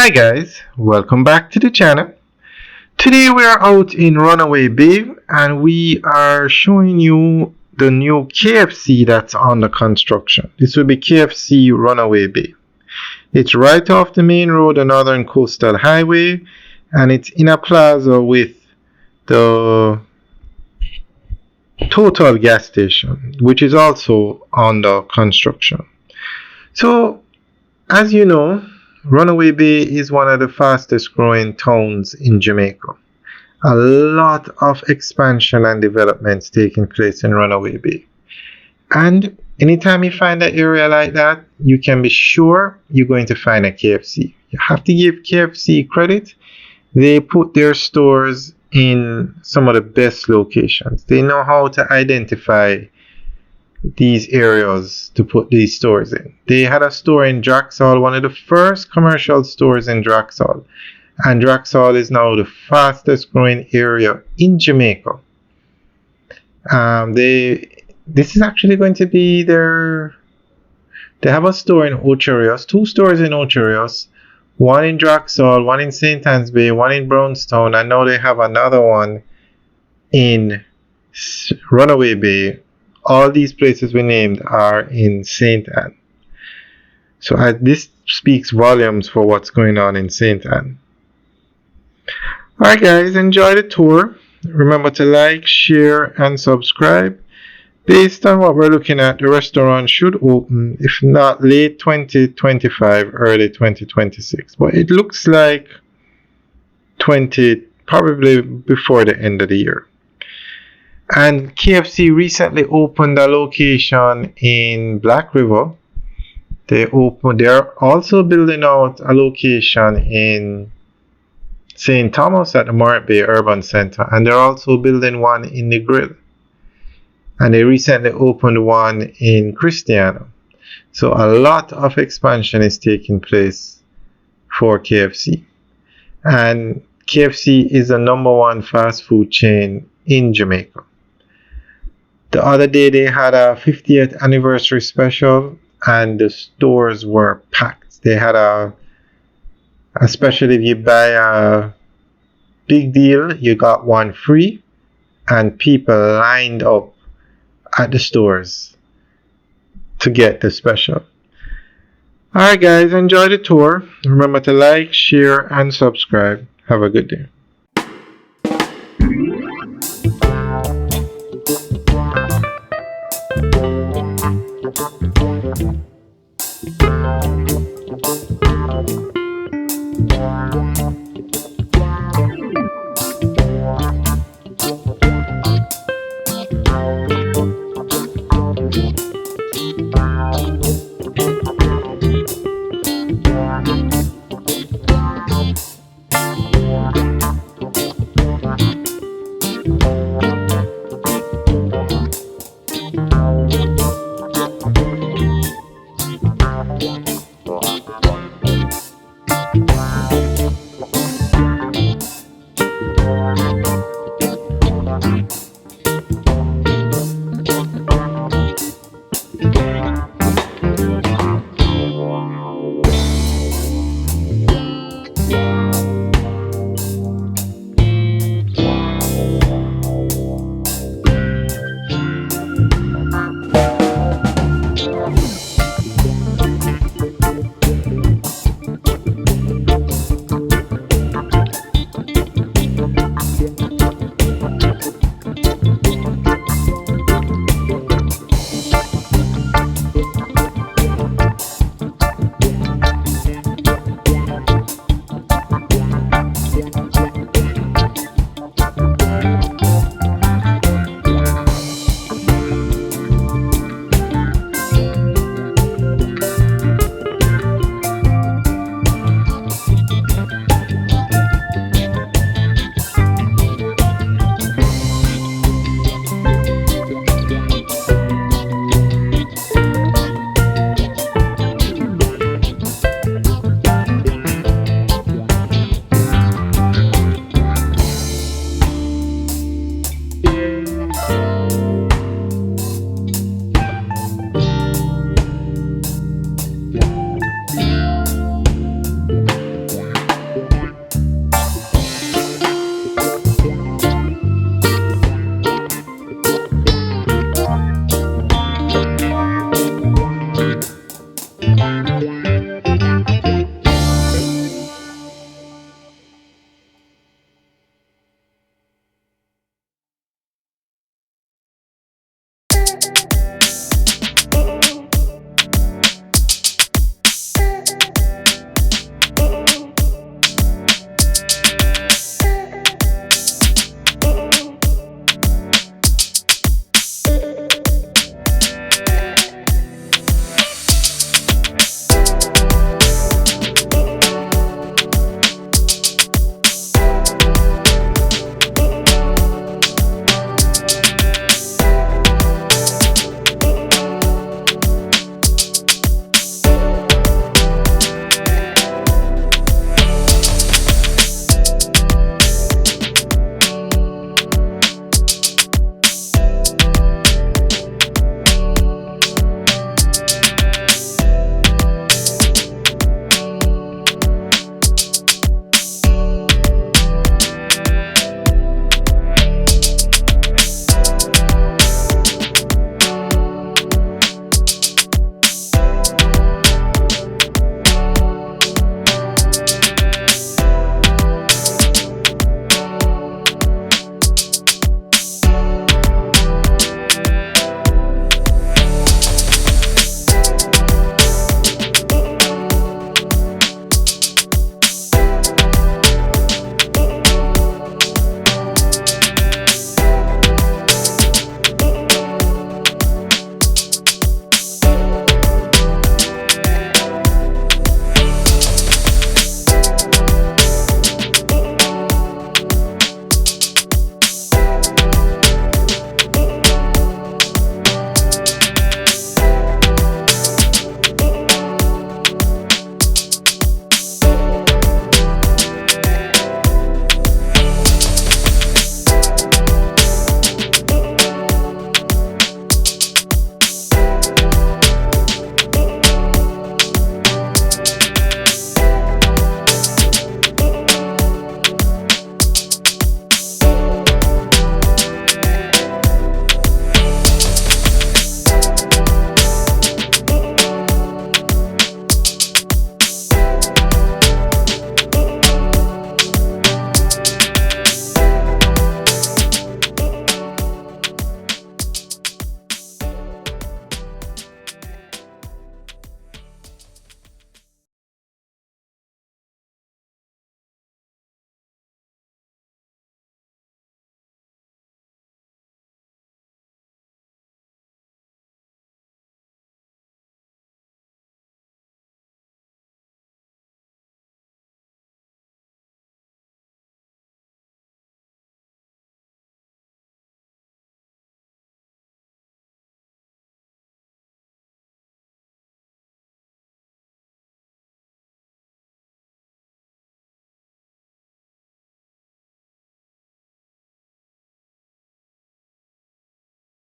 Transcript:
Hi guys, welcome back to the channel. Today we are out in Runaway Bay and we are showing you the new KFC that's under construction. This will be KFC Runaway Bay. It's right off the main road, the Northern Coastal Highway, and it's in a plaza with the Total gas station, which is also under construction. So, as you know, Runaway Bay is one of the fastest growing towns in Jamaica. A lot of expansion and developments taking place in Runaway Bay. And anytime you find an area like that, you can be sure you're going to find a KFC. You have to give KFC credit. They put their stores in some of the best locations. They know how to identify these areas to put these stores in. They had a store in Draxall, one of the first commercial stores in Draxall. And Draxall is now the fastest growing area in Jamaica. This is actually going to be they have a store in Ocho Rios, two stores in Ocho Rios, one in Draxall, one in St. Anne's Bay, one in Brownstown, and now they have another one in Runaway Bay. All these places we named are in St. Anne. So this speaks volumes for what's going on in St. Anne. Alright guys, enjoy the tour. Remember to like, share, and subscribe. Based on what we're looking at, the restaurant should open, if not late 2025, early 2026. But it looks like probably before the end of the year. And KFC recently opened a location in Black River. They are also building out a location in St. Thomas at the Morant Bay Urban Center. And they're also building one in the Grill. And they recently opened one in Christiana. So a lot of expansion is taking place for KFC. And KFC is the #1 fast food chain in Jamaica. The other day they had a 50th anniversary special and the stores were packed. They had a special, if you buy a big deal, you got one free, and people lined up at the stores to get the special. Alright guys, enjoy the tour. Remember to like, share, and subscribe. Have a good day.